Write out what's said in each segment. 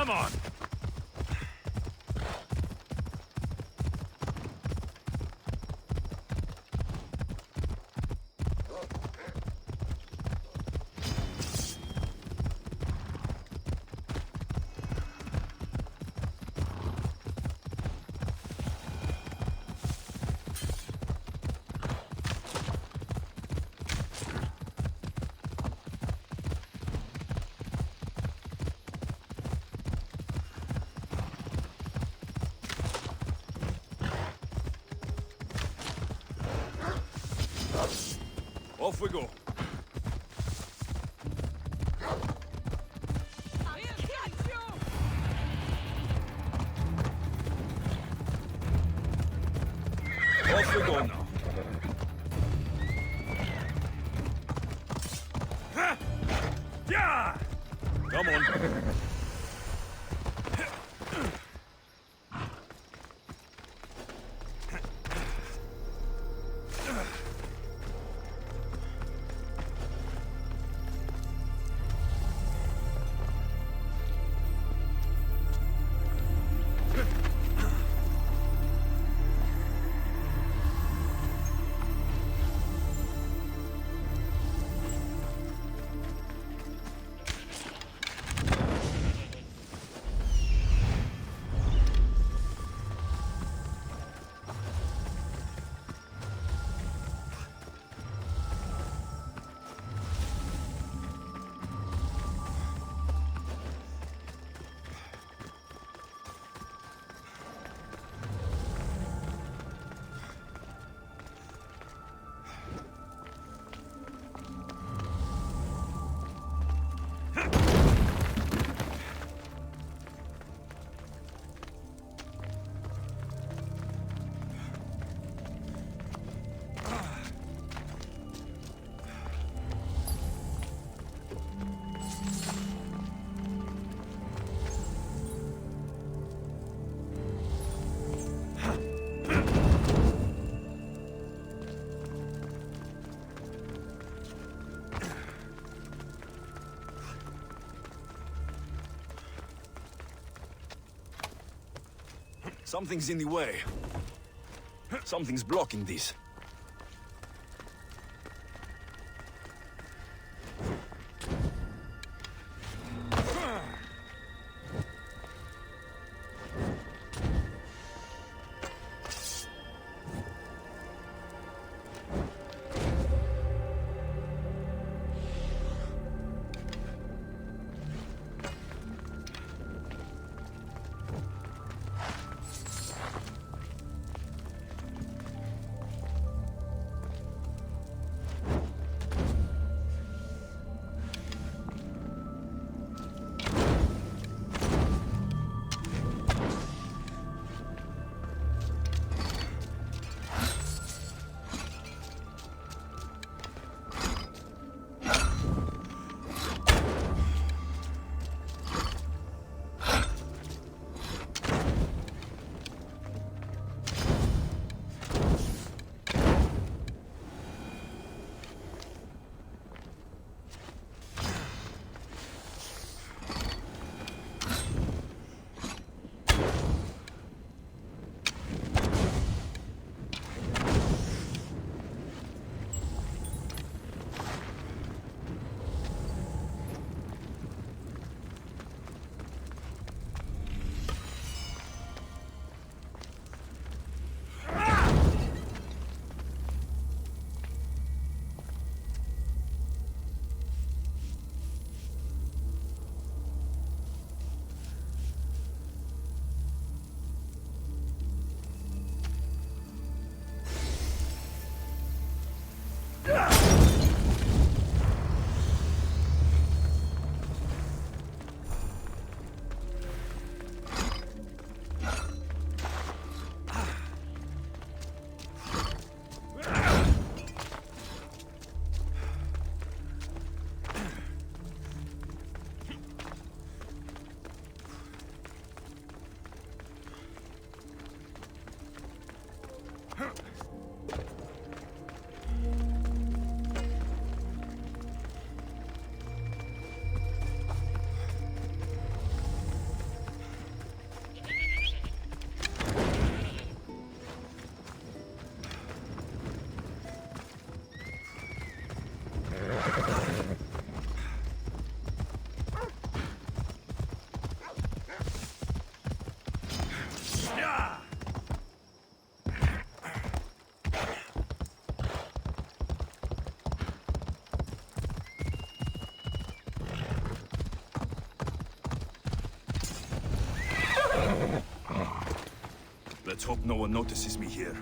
Come on. Off we go. Off we go now. Yeah! Come on. Something's in the way. Something's blocking this. Let's hope no one notices me here.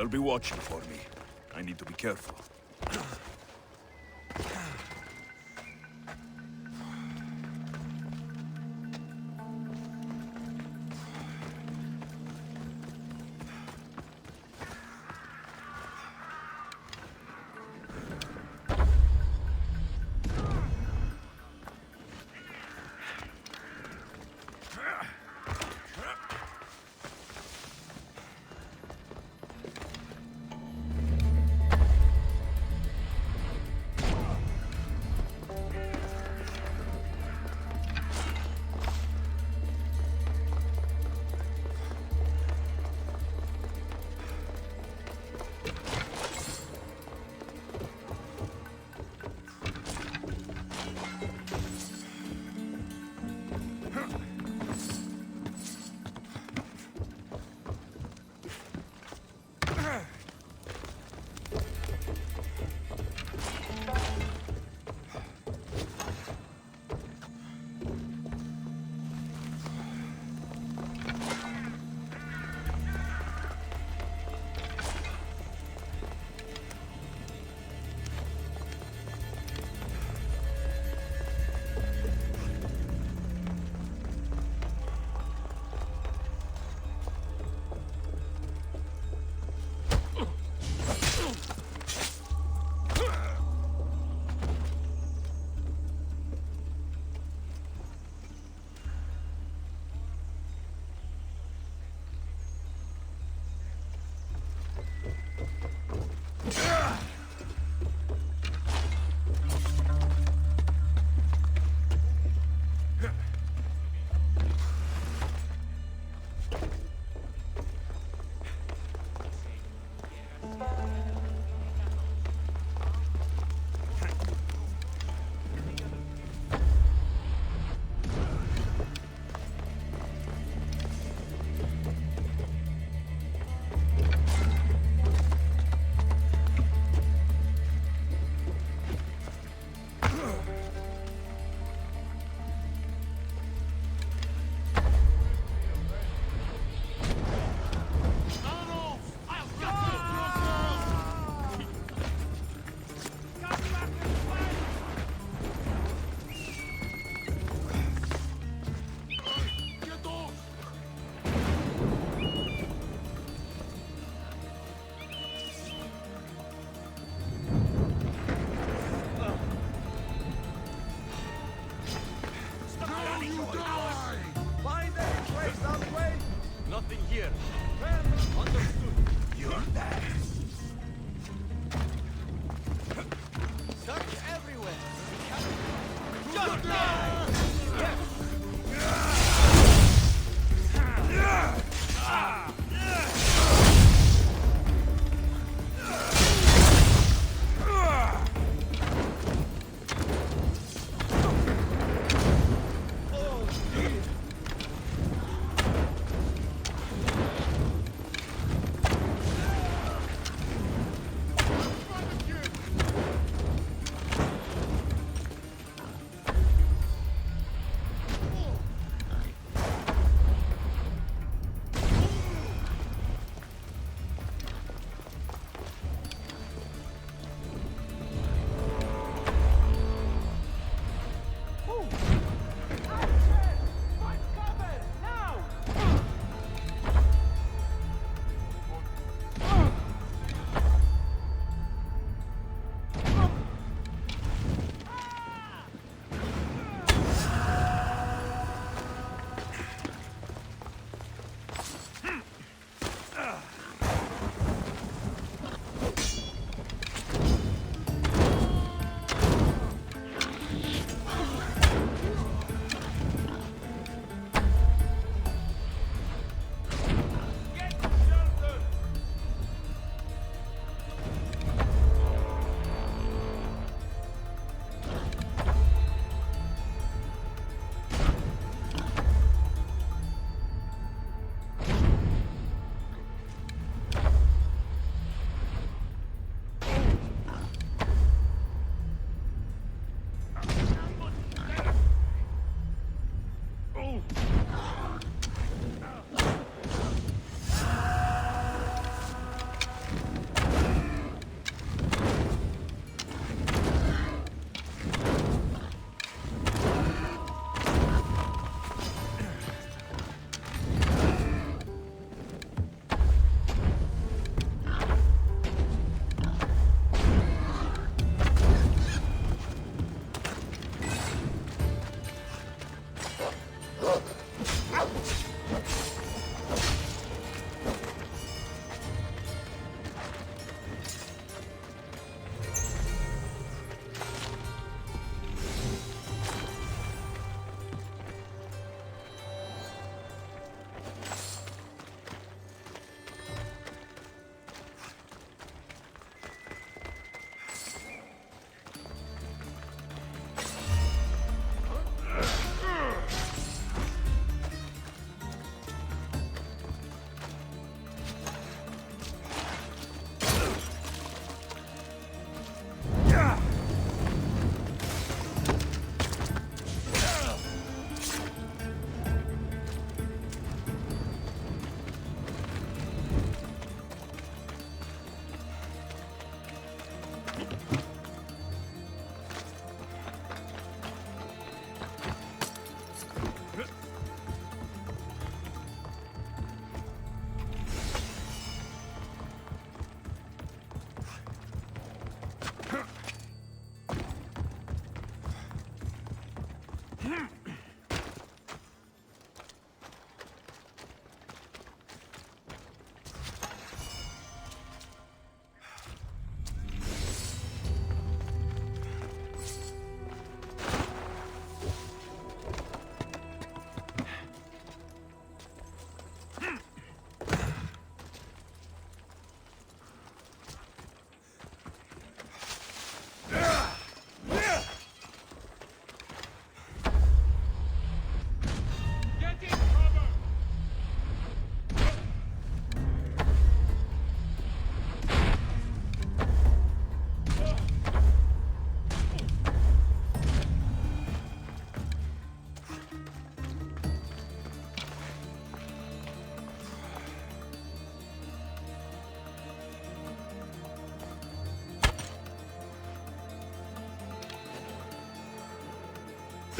They'll be watching for me. I need to be careful.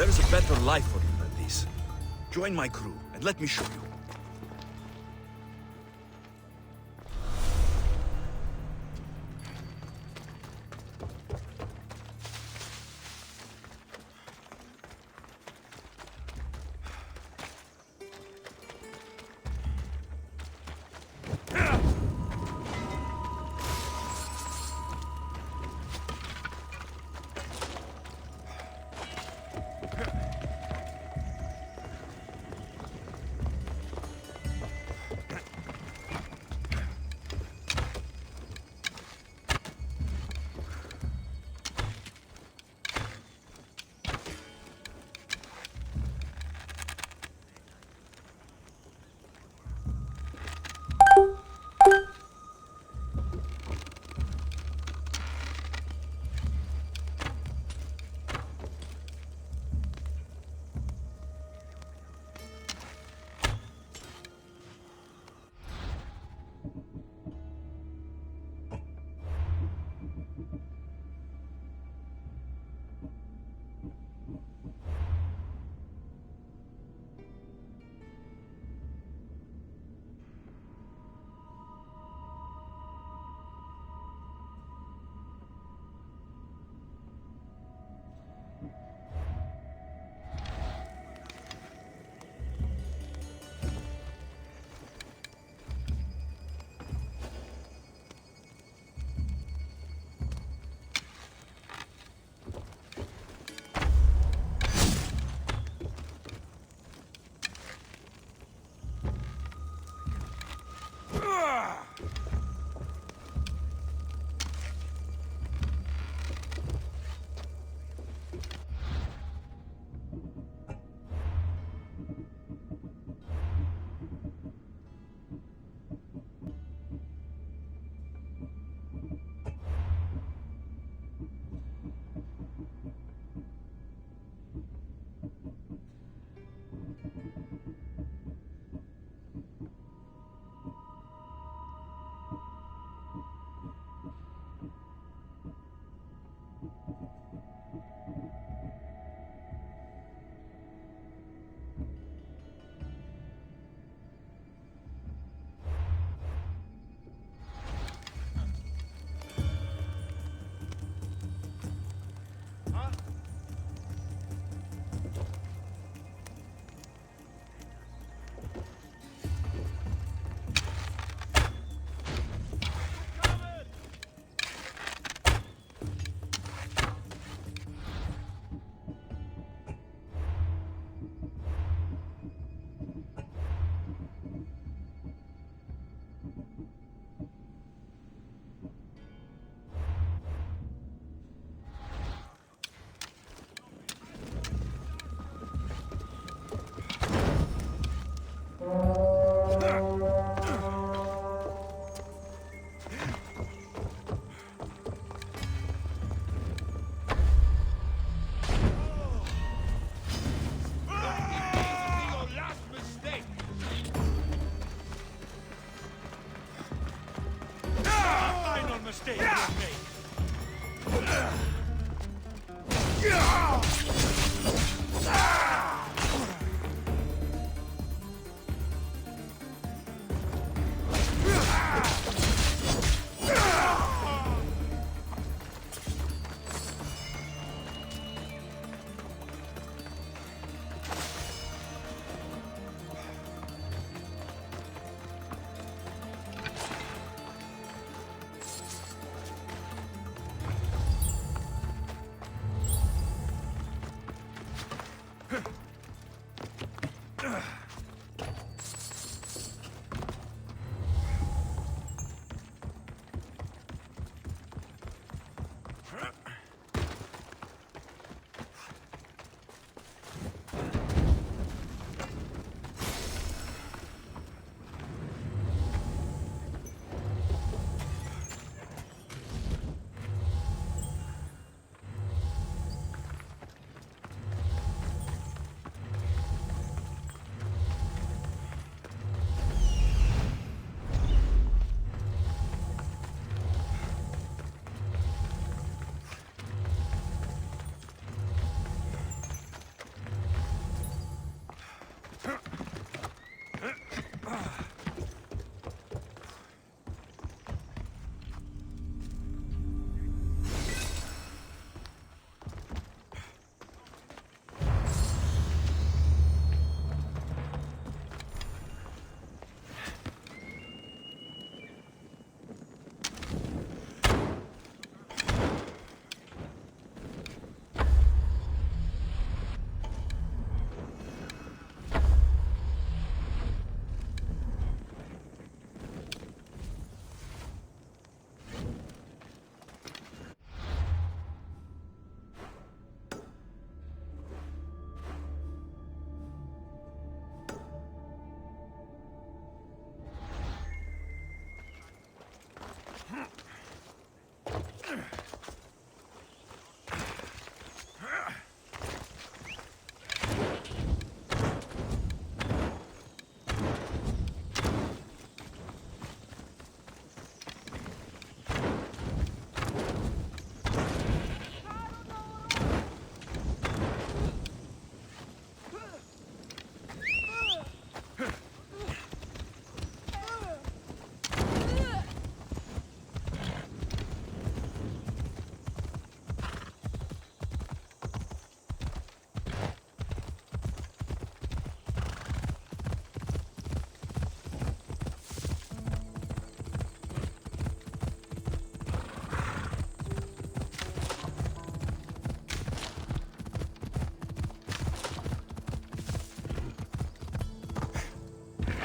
There is a better life for you than this. Join my crew, and let me show you.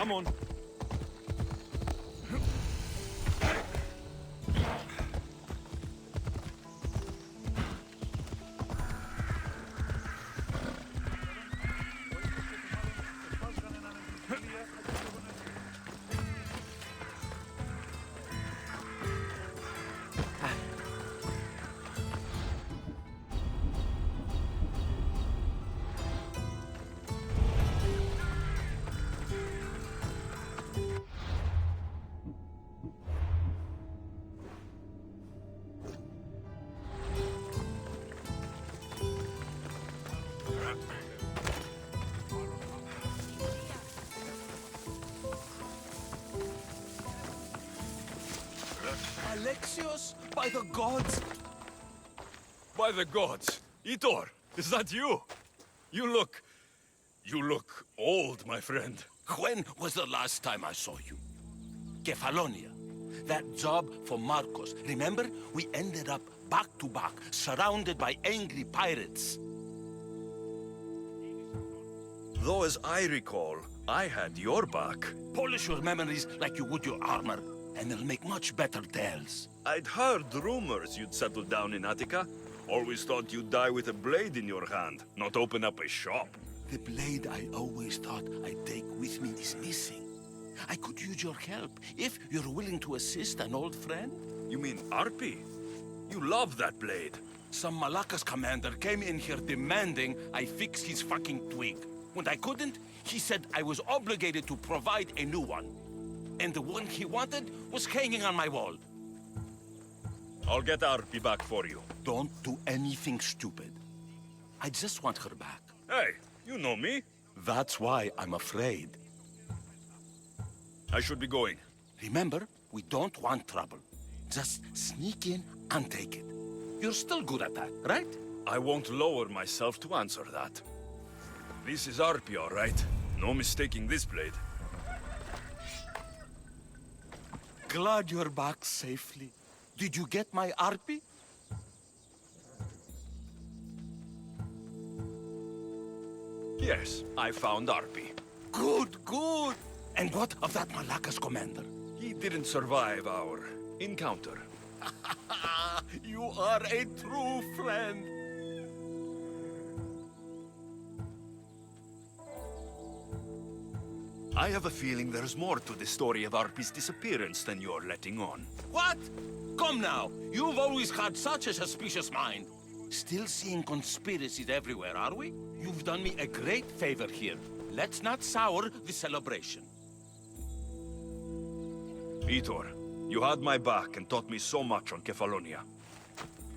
Come on. Alexios, by the gods! By the gods! Vitor, is that you? You look old, my friend. When was the last time I saw you? Kefalonia. That job for Marcos. Remember? We ended up back to back, surrounded by angry pirates. Though as I recall, I had your back. Polish your memories like you would your armor, and they'll make much better tales. I'd heard rumors you'd settled down in Attica. Always thought you'd die with a blade in your hand, not open up a shop. The blade I always thought I'd take with me is missing. I could use your help, if you're willing to assist an old friend. You mean Arpi? You love that blade. Some Malakas commander came in here demanding I fix his fucking twig. When I couldn't, he said I was obligated to provide a new one. And the one he wanted was hanging on my wall. I'll get Arpi back for you. Don't do anything stupid. I just want her back. Hey, you know me. That's why I'm afraid. I should be going. Remember, we don't want trouble. Just sneak in and take it. You're still good at that, right? I won't lower myself to answer that. This is Arpi, all right? No mistaking this blade. Glad you're back safely. Did you get my Arpi? Yes, I found Arpi. Good, good. And what of that Malakas commander? He didn't survive our encounter. You are a true friend. I have a feeling there's more to the story of Arpi's disappearance than you're letting on. What? Come now. You've always had such a suspicious mind. Still seeing conspiracies everywhere, are we? You've done me a great favor here. Let's not sour the celebration. Vitor, you had my back and taught me so much on Kefalonia.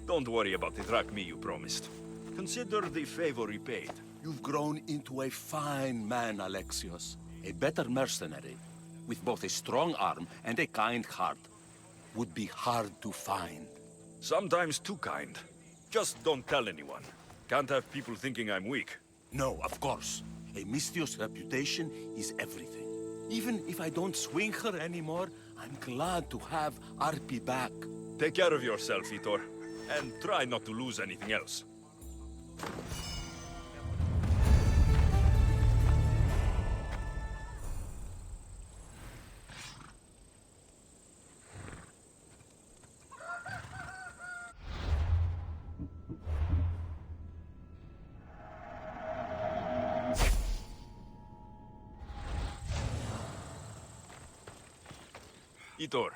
Don't worry about the drachmi you promised. Consider the favor repaid. You've grown into a fine man, Alexios. A better mercenary, with both a strong arm and a kind heart, would be hard to find. Sometimes too kind. Just don't tell anyone. Can't have people thinking I'm weak. No, of course. A Misthios reputation is everything. Even if I don't swing her anymore, I'm glad to have Arpi back. Take care of yourself, Vitor. And try not to lose anything else. Vitor.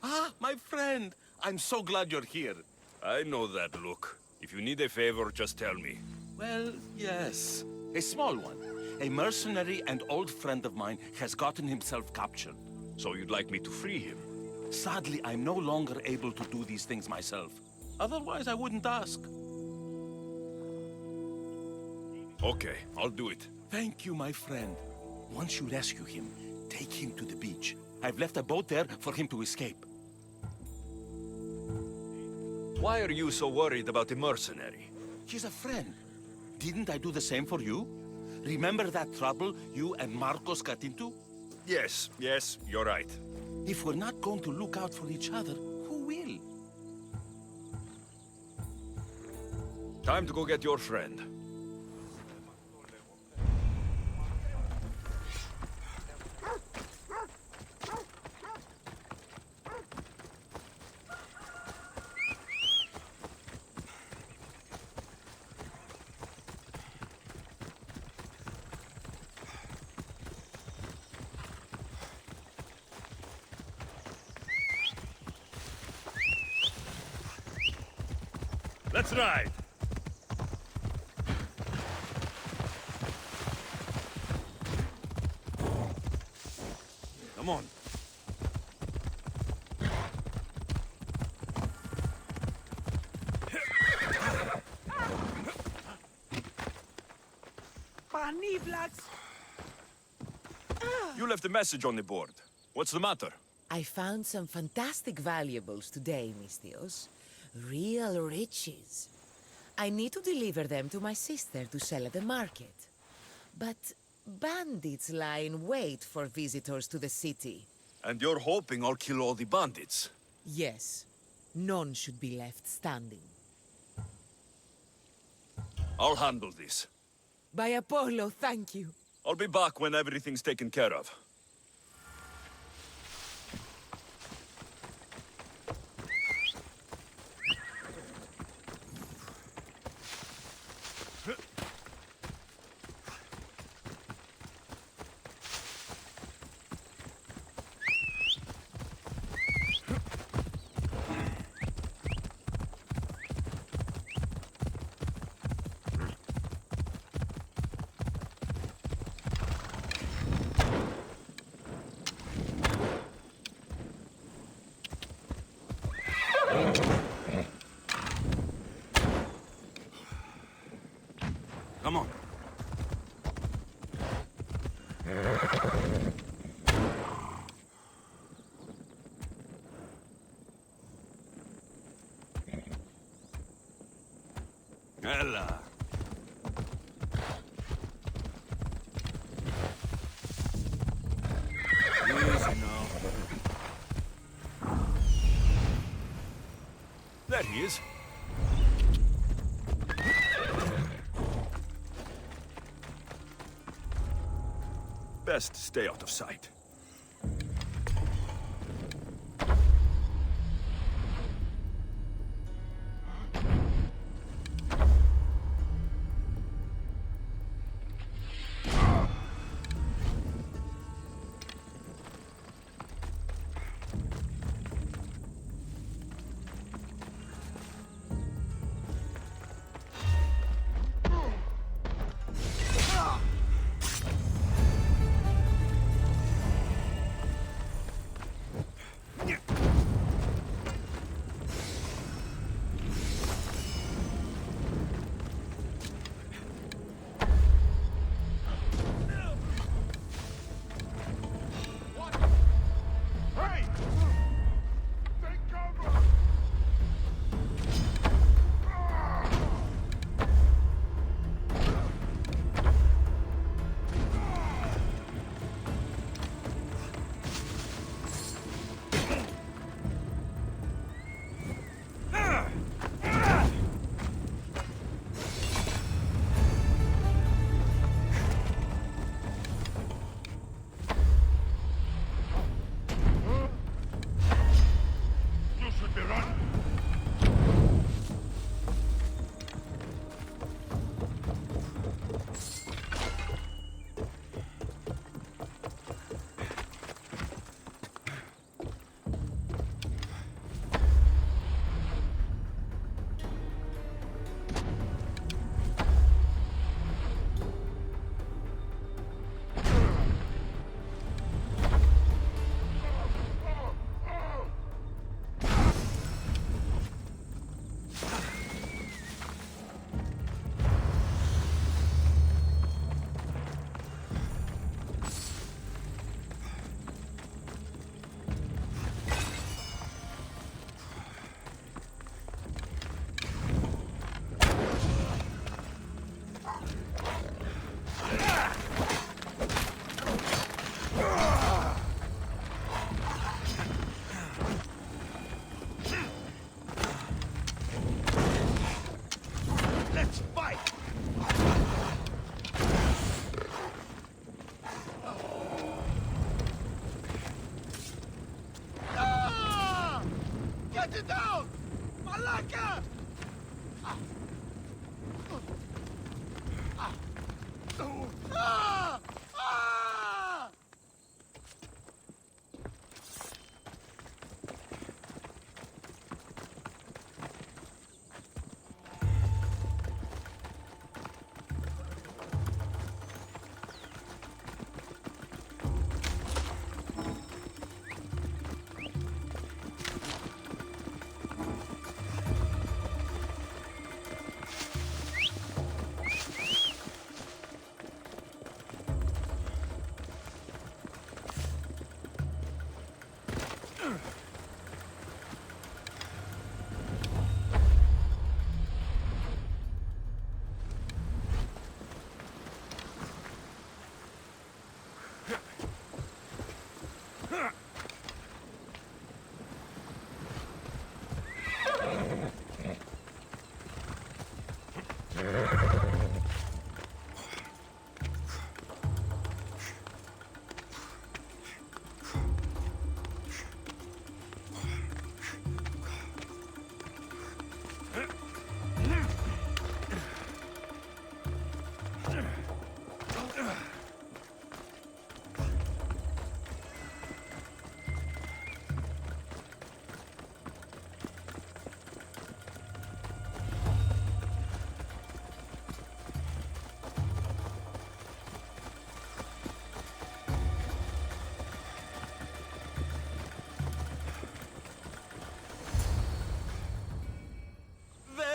Ah, my friend. I'm so glad you're here. I know that look. If you need a favor, just tell me. Well, yes. A small one. A mercenary and old friend of mine has gotten himself captured. So you'd like me to free him? Sadly, I'm no longer able to do these things myself. Otherwise, I wouldn't ask. Okay, I'll do it. Thank you, my friend. Once you rescue him, take him to the beach. I've left a boat there for him to escape. Why are you so worried about a mercenary? He's a friend. Didn't I do the same for you? Remember that trouble you and Marcos got into? Yes, you're right. If we're not going to look out for each other, who will? Time to go get your friend. Let's ride! Come on. You left a message on the board. What's the matter? I found some fantastic valuables today, Mistios. Real riches. I need to deliver them to my sister to sell at the market. But bandits lie in wait for visitors to the city. And you're hoping I'll kill all the bandits? Yes. None should be left standing. I'll handle this. By Apollo, thank you. I'll be back when everything's taken care of. Come on. Ella. Easy now. There he is. Best stay out of sight.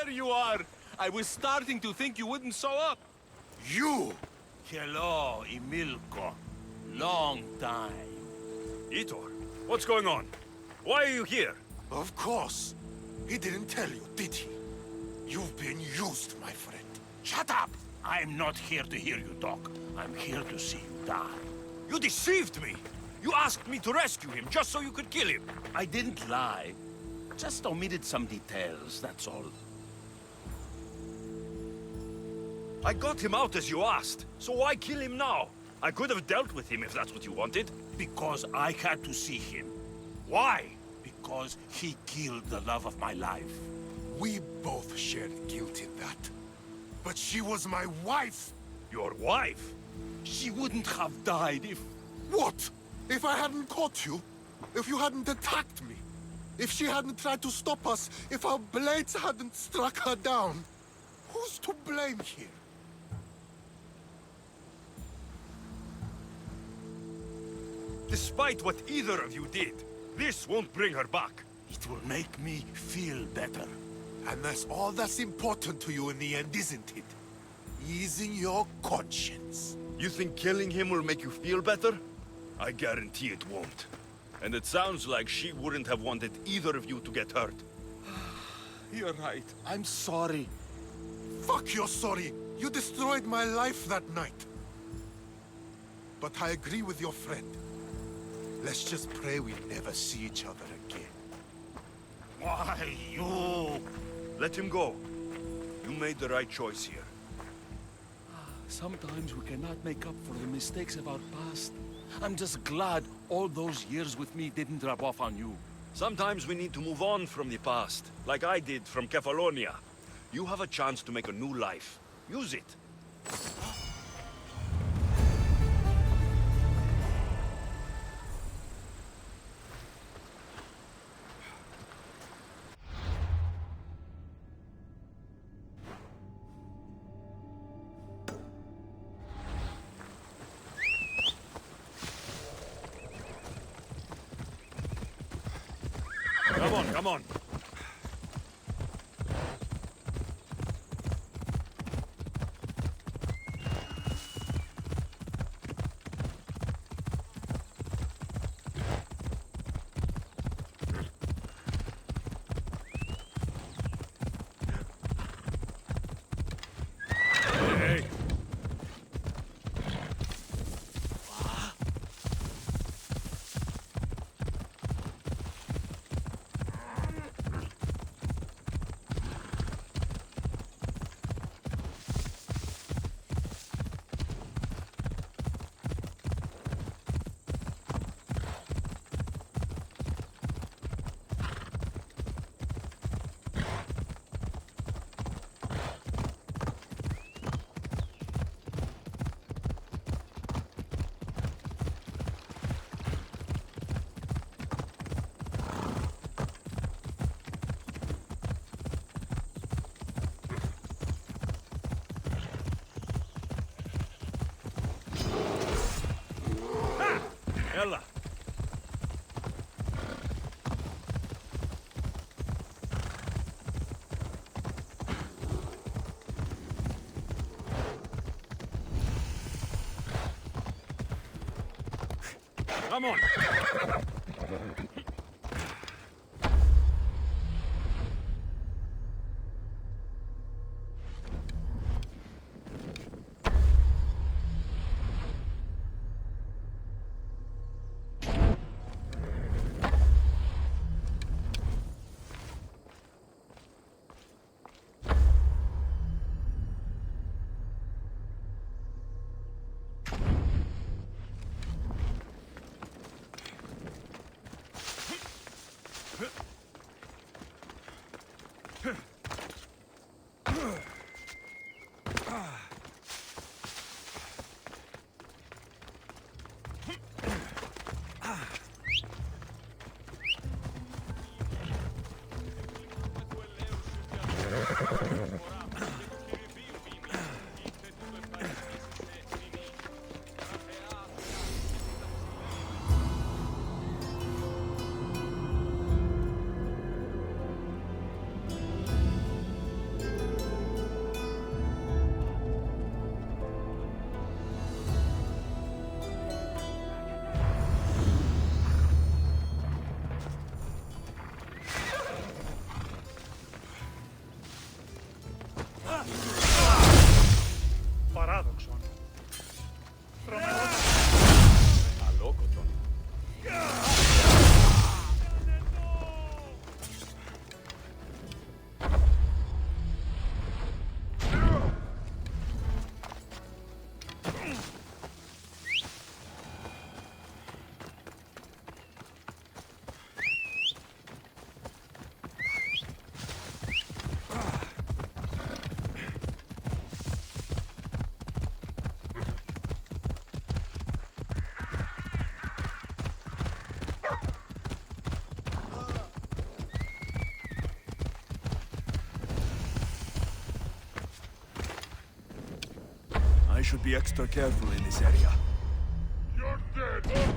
There you are! I was starting to think you wouldn't show up. You! Hello, Emilko. Long time. Vitor, what's going on? Why are you here? Of course. He didn't tell you, did he? You've been used, my friend. Shut up! I'm not here to hear you talk. I'm here to see you die. You deceived me! You asked me to rescue him just so you could kill him! I didn't lie. Just omitted some details, that's all. I got him out as you asked, so why kill him now? I could have dealt with him if that's what you wanted. Because I had to see him. Why? Because he killed the love of my life. We both shared guilt in that. But she was my wife! Your wife? She wouldn't have died if... What? If I hadn't caught you? If you hadn't attacked me? If she hadn't tried to stop us? If our blades hadn't struck her down? Who's to blame here? Despite what either of you did, this won't bring her back. It will make me feel better. And that's all that's important to you in the end, isn't it? Easing your conscience. You think killing him will make you feel better? I guarantee it won't. And it sounds like she wouldn't have wanted either of you to get hurt. You're right. I'm sorry. Fuck you're sorry. You destroyed my life that night. But I agree with your friend. Let's just pray we never see each other again. Why, you... Let him go. You made the right choice here. Sometimes we cannot make up for the mistakes of our past. I'm just glad all those years with me didn't rub off on you. Sometimes we need to move on from the past, like I did from Kefalonia. You have a chance to make a new life. Use it. Come on, come on. Hey. يلا. Come on. Παράδοξον. Αλόκοτον. I should be extra careful in this area. You're dead!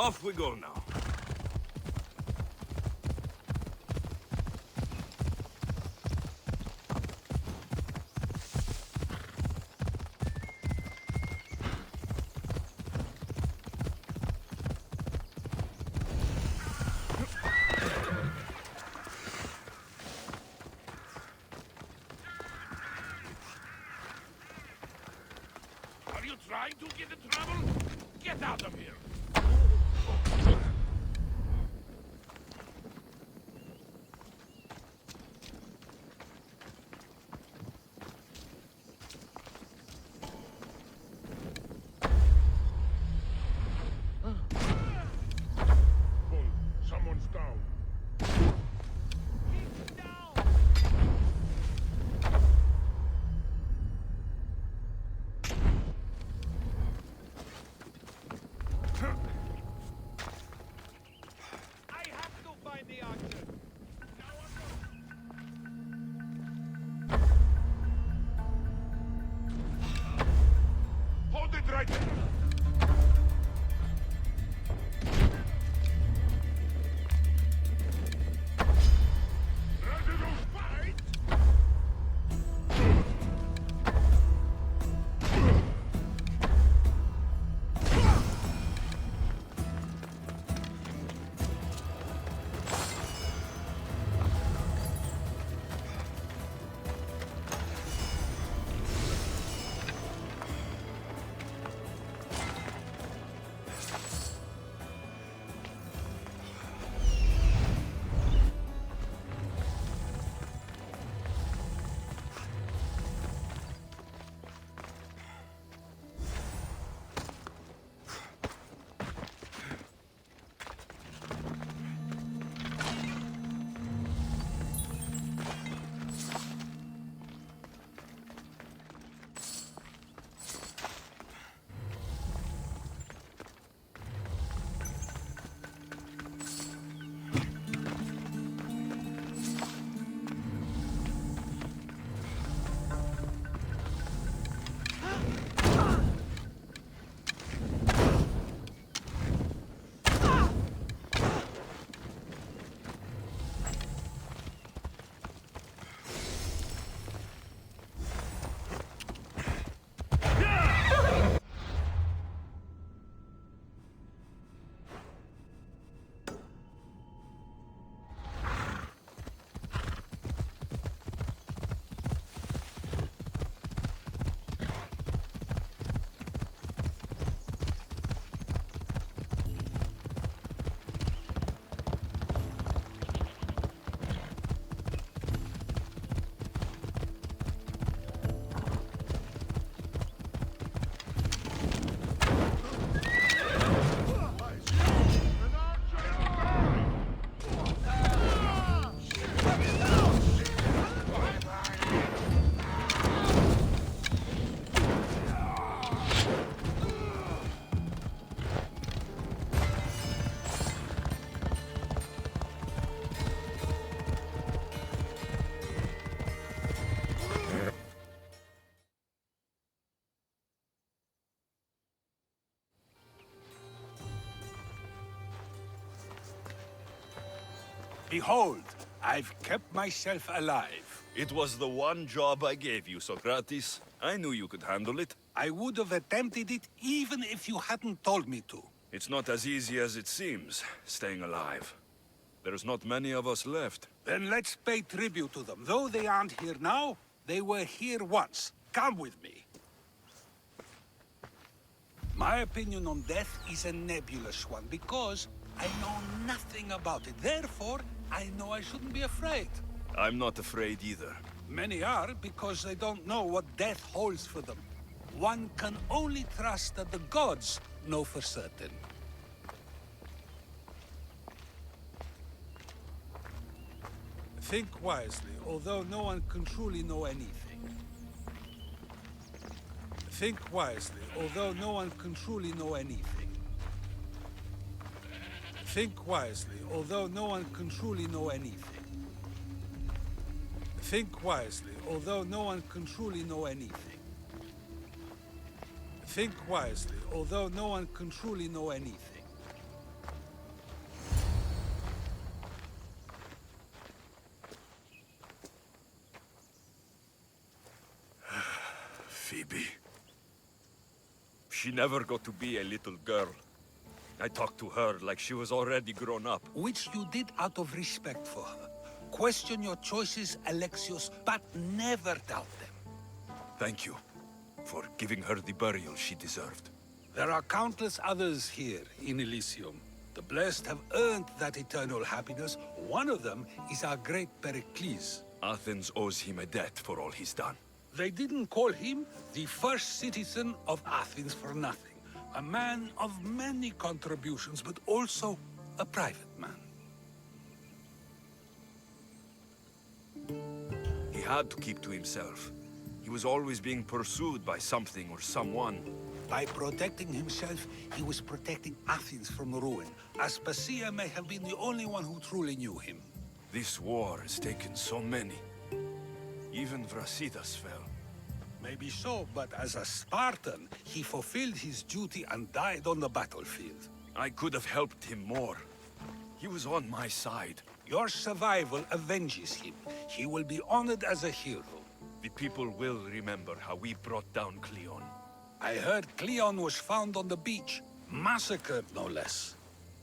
Off we go now. Are you trying to get in trouble? Get out of here! Bull, someone's down. I have to find the oxygen! Hold it right there. Ready to fight? Behold, I've kept myself alive. It was the one job I gave you, Socrates. I knew you could handle it. I would have attempted it even if you hadn't told me to. It's not as easy as it seems, staying alive. There's not many of us left. Then let's pay tribute to them. Though they aren't here now, they were here once. Come with me. My opinion on death is a nebulous one because I know nothing about it. Therefore, I know I shouldn't be afraid. I'm not afraid either. Many are because they don't know what death holds for them. One can only trust that the gods know for certain. Think wisely, although no one can truly know anything. Think wisely, although no one can truly know anything. Think wisely, although no one can truly know anything. Think wisely, although no one can truly know anything. Think wisely, although no one can truly know anything. be. She never got to be a little girl. I talked to her like she was already grown up. Which you did out of respect for her. Question your choices, Alexios, but never doubt them. Thank you for giving her the burial she deserved. There are countless others here in Elysium. The blessed have earned that eternal happiness. One of them is our great Pericles. Athens owes him a debt for all he's done. They didn't call him the first citizen of Athens for nothing. A man of many contributions, but also a private man. He had to keep to himself. He was always being pursued by something or someone. By protecting himself, he was protecting Athens from ruin. Aspasia may have been the only one who truly knew him. This war has taken so many. Even Brasidas fell. Maybe so, but as a Spartan, he fulfilled his duty and died on the battlefield. I could have helped him more. He was on my side. Your survival avenges him. He will be honored as a hero. The people will remember how we brought down Cleon. I heard Cleon was found on the beach. Massacred, no less.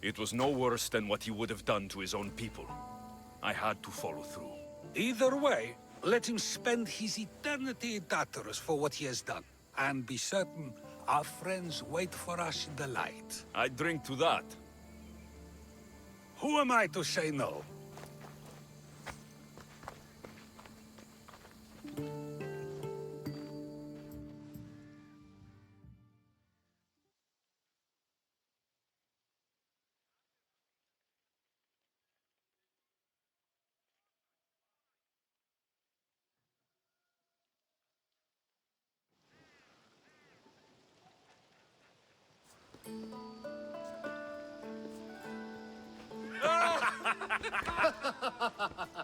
It was no worse than what he would have done to his own people. I had to follow through. Either way, let him spend his eternity in Tartarus for what he has done. And be certain, our friends wait for us in the light. I drink to that. Who am I to say no?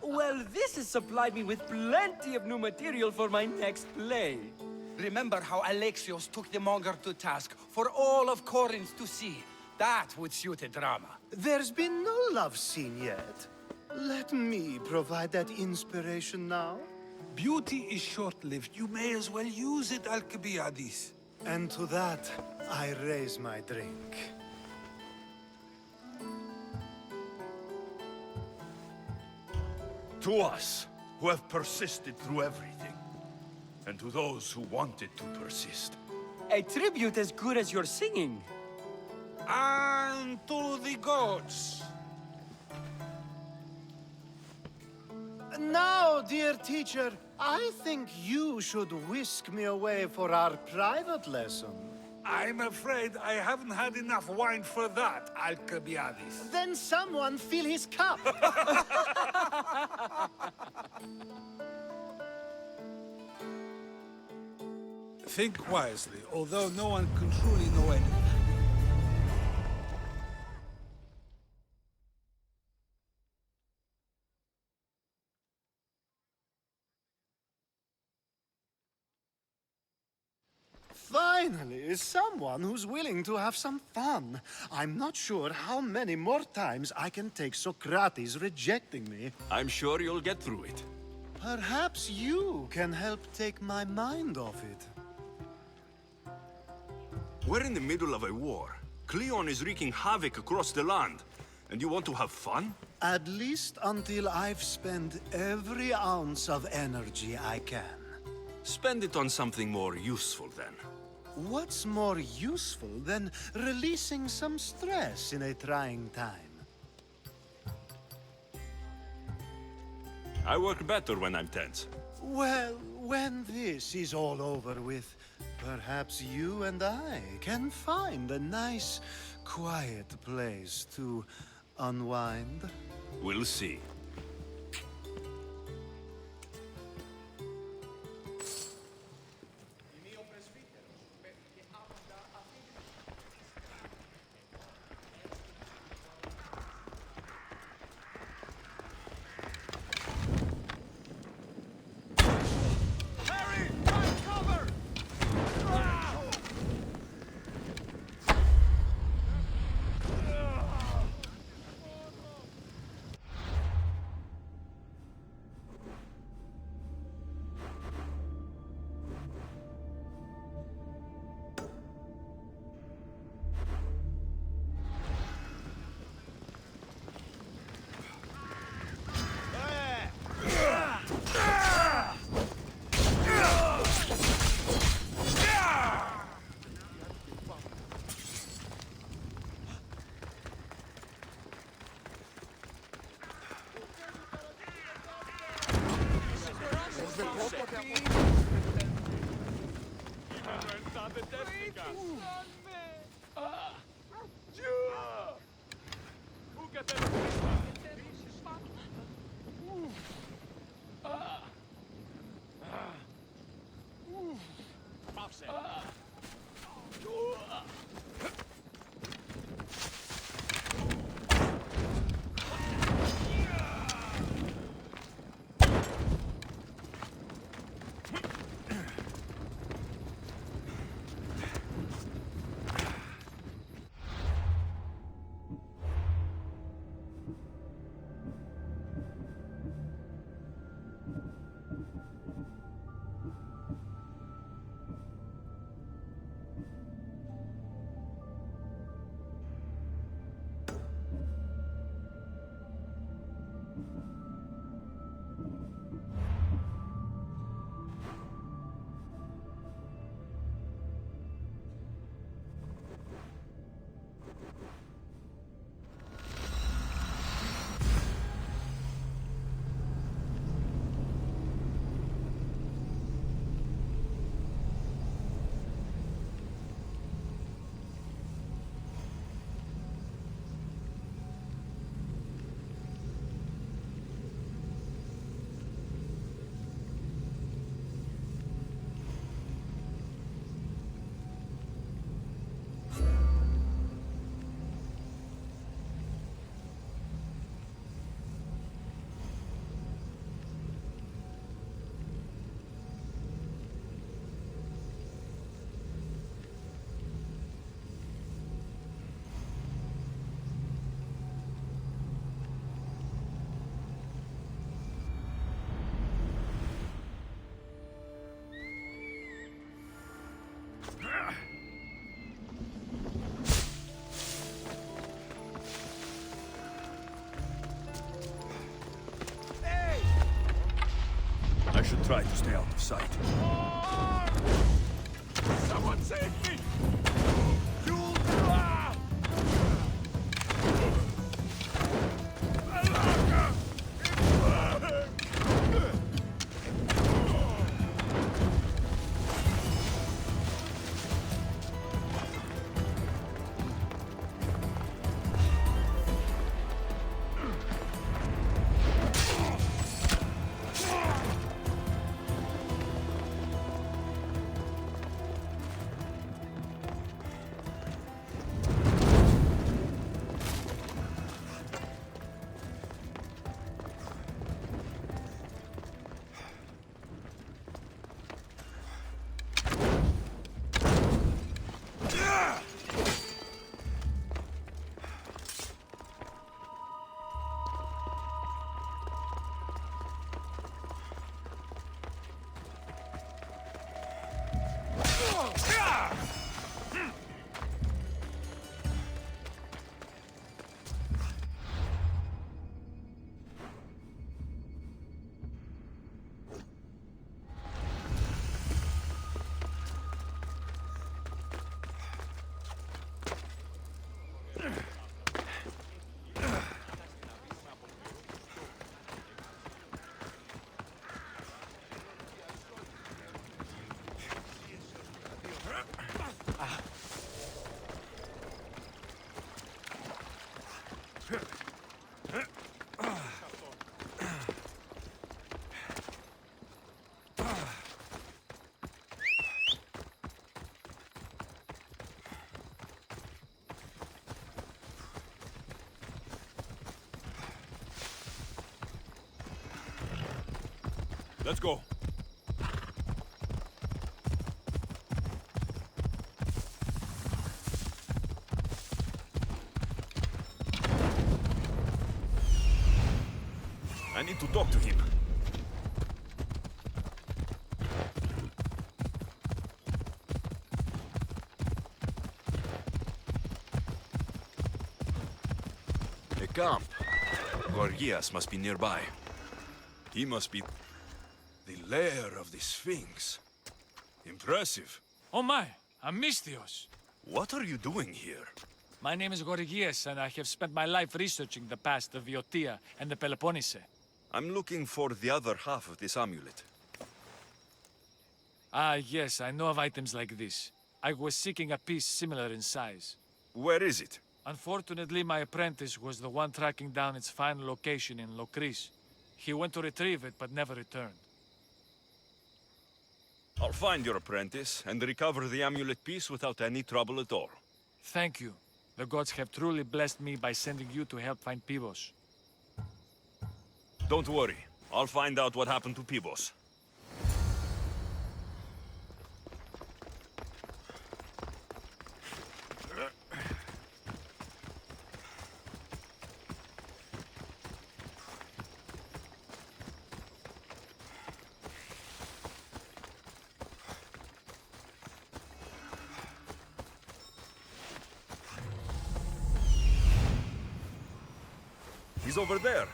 Well, this has supplied me with plenty of new material for my next play. Remember how Alexios took the monger to task for all of Corinth to see? That would suit a drama. There's been no love scene yet. Let me provide that inspiration now. Beauty is short-lived. You may as well use it, Alcibiades. And to that, I raise my drink. To us, who have persisted through everything. And to those who wanted to persist. A tribute as good as your singing. And to the gods. Now, dear teacher, I think you should whisk me away for our private lesson. I'm afraid I haven't had enough wine for that, Alcibiades. Then someone fill his cup. Think wisely, although no one can truly know anything. Finally, someone who's willing to have some fun. I'm not sure how many more times I can take Socrates rejecting me. I'm sure you'll get through it. Perhaps you can help take my mind off it. We're in the middle of a war. Cleon is wreaking havoc across the land. And you want to have fun? At least until I've spent every ounce of energy I can. Spend it on something more useful then. What's more useful than releasing some stress in a trying time? I work better when I'm tense. Well, when this is all over with, perhaps you and I can find a nice, quiet place to unwind. We'll see. I should try to stay out of sight. Someone save me! You! Let's go. I need to talk to him. A camp. Gorgias must be nearby. He must be the lair of the Sphinx. Impressive. Oh my, Amistios. What are you doing here? My name is Gorgias, and I have spent my life researching the past of Viotia and the Peloponnese. I'm looking for the other half of this amulet. Ah, yes, I know of items like this. I was seeking a piece similar in size. Where is it? Unfortunately, my apprentice was the one tracking down its final location in Locris. He went to retrieve it, but never returned. I'll find your apprentice and recover the amulet piece without any trouble at all. Thank you. The gods have truly blessed me by sending you to help find Pibos. Don't worry. I'll find out what happened to Pibos. He's over there.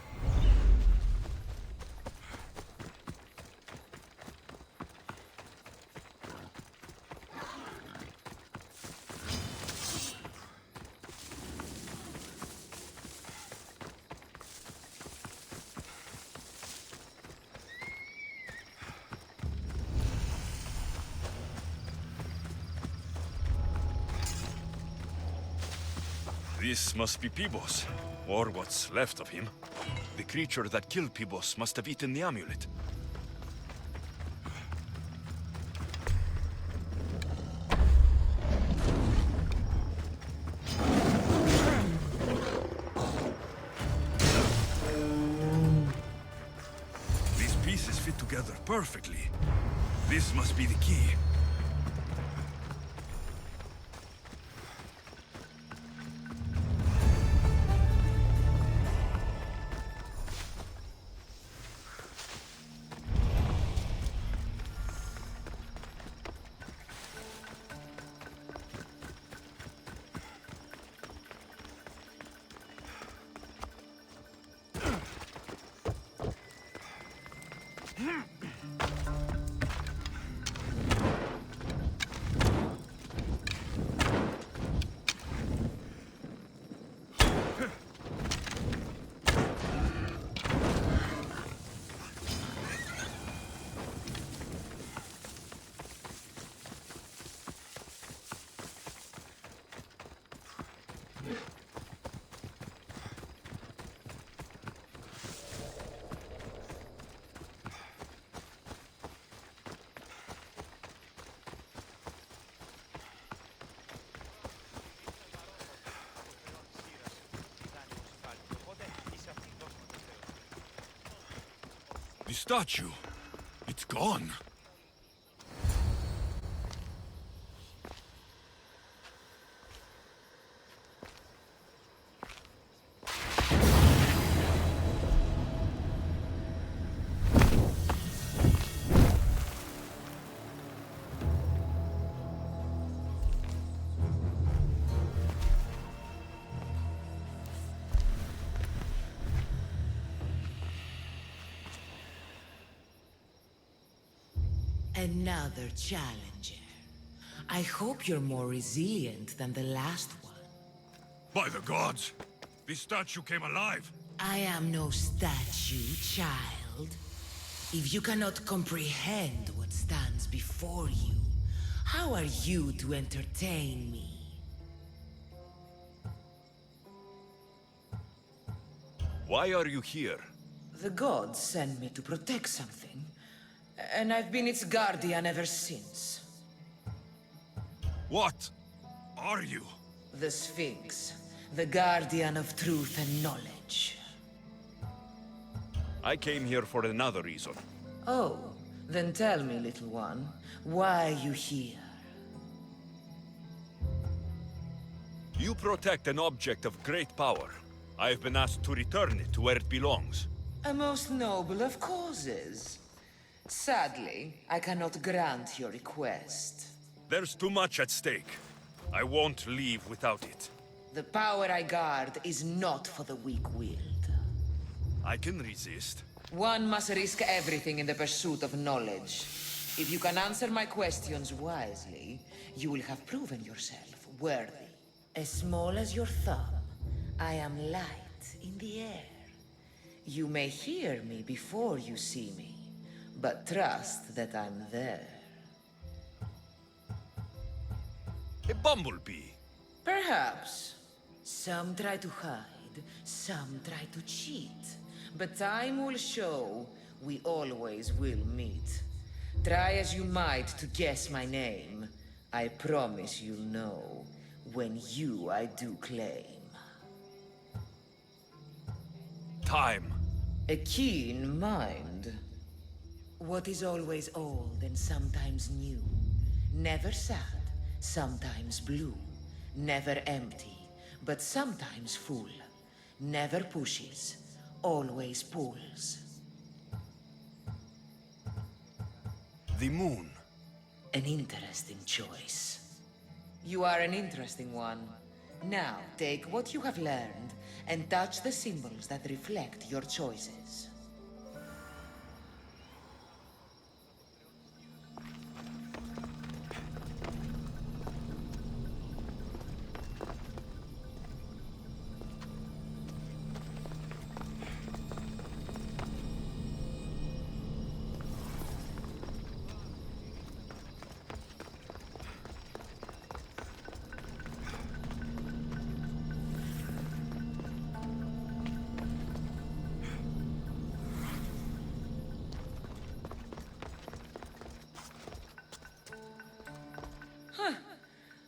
This must be Pibos, or what's left of him. The creature that killed Pibos must have eaten the amulet. These pieces fit together perfectly. This must be the key. The statue, it's gone. Another challenger. I hope you're more resilient than the last one. By the gods! The statue came alive! I am no statue, child. If you cannot comprehend what stands before you, how are you to entertain me? Why are you here? The gods sent me to protect something, and I've been its guardian ever since. What are you? The Sphinx, the guardian of truth and knowledge. I came here for another reason. Oh, then tell me, little one, why are you here? You protect an object of great power. I've been asked to return it to where it belongs. A most noble of causes. Sadly, I cannot grant your request. There's too much at stake. I won't leave without it. The power I guard is not for the weak-willed. I can resist. One must risk everything in the pursuit of knowledge. If you can answer my questions wisely, you will have proven yourself worthy. As small as your thumb, I am light in the air. You may hear me before you see me, but trust that I'm there. A bumblebee. Perhaps. Some try to hide, some try to cheat. But time will show we always will meet. Try as you might to guess my name. I promise you'll know when you I do claim. Time. A keen mind. What is always old and sometimes new. Never sad, sometimes blue. Never empty, but sometimes full. Never pushes, always pulls. The moon. An interesting choice. You are an interesting one. Now, take what you have learned and touch the symbols that reflect your choices.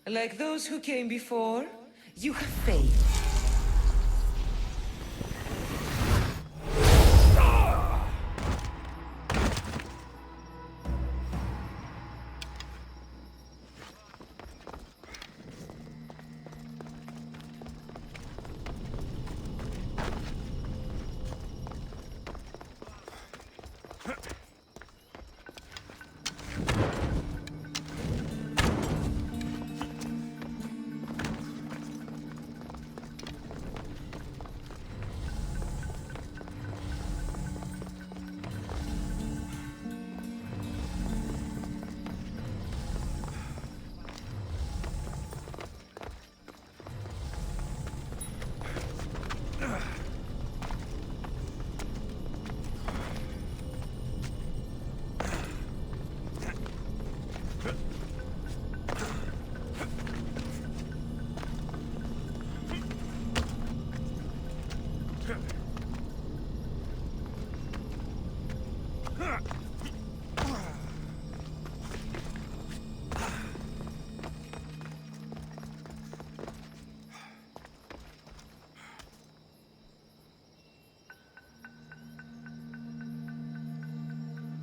Like those who came before, you have failed.